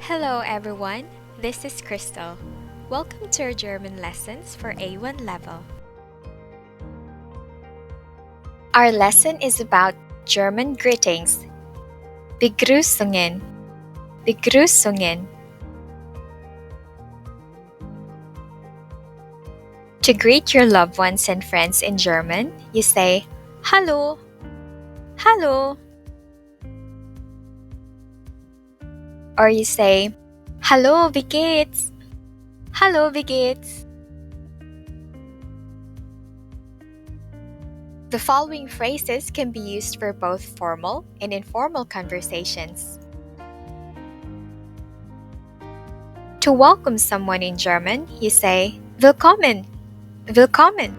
Hello everyone, this is Crystal. Welcome to our German lessons for A1 level. Our lesson is about German greetings. Begrüßungen. Begrüßungen. To greet your loved ones and friends in German, you say Hallo. Hallo. Or you say Hallo, wie geht's? Hallo, wie geht's? The following phrases can be used for both formal and informal conversations. To welcome someone in German, you say Willkommen. Willkommen.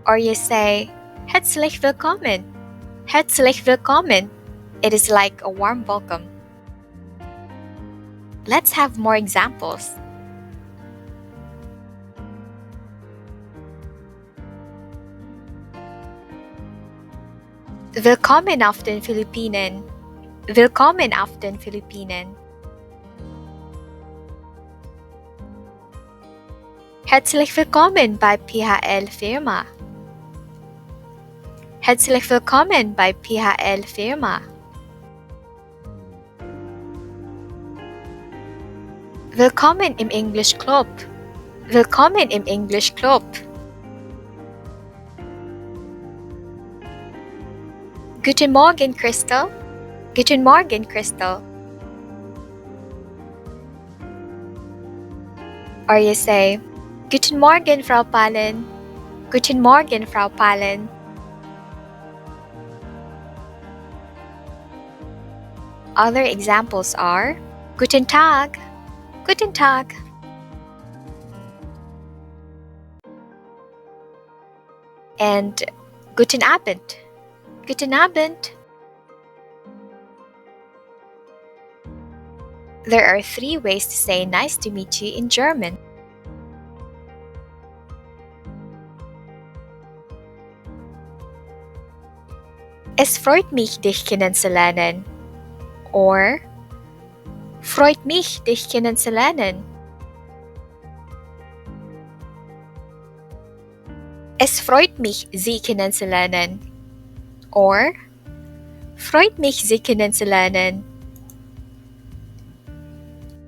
Or you say Herzlich willkommen. Herzlich willkommen. It is like a warm welcome. Let's have more examples. Willkommen auf den Philippinen. Willkommen auf den Philippinen. Herzlich willkommen bei PHL Firma. Herzlich willkommen bei PHL Firma. Willkommen im English Club. Willkommen im English Club. Guten Morgen, Crystal. Guten Morgen, Crystal. Or you say, Guten Morgen, Frau Pallen. Guten Morgen, Frau Pallen. Other examples are Guten Tag. Guten Tag. And Guten Abend. Guten Abend. There are 3 ways to say nice to meet you in German. Es freut mich, dich kennenzulernen. Or Freut mich, dich kennenzulernen. Es freut mich, Sie kennenzulernen. Or Freut mich, Sie kennenzulernen.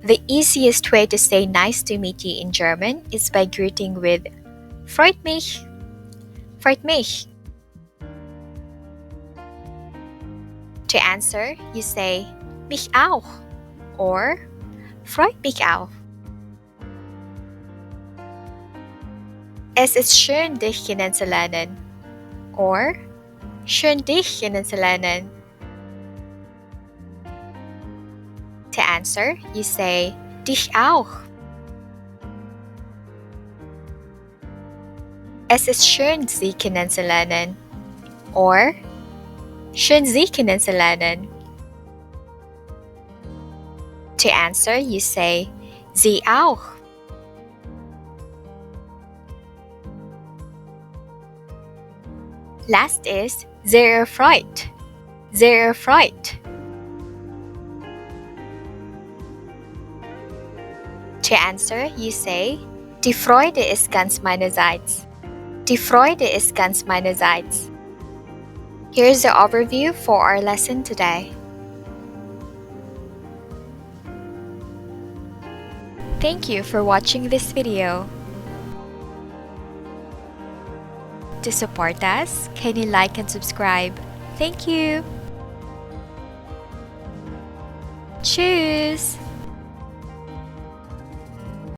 The easiest way to say nice to meet you in German is by greeting with Freut mich. Freut mich. To answer, you say mich auch. Or Freut mich auch. Es ist schön, dich kennenzulernen. Or Schön, dich kennenzulernen. To answer, you say dich auch. Es ist schön, Sie kennenzulernen. Or Schön, Sie kennenzulernen. To answer, you say Sie auch. Last is sehr erfreut. Sehr erfreut. To answer, you say Die Freude ist ganz meinerseits. Die Freude ist ganz meinerseits. Here's the overview for our lesson today. Thank you for watching this video. To support us, can you like and subscribe? Thank you. Tschüss.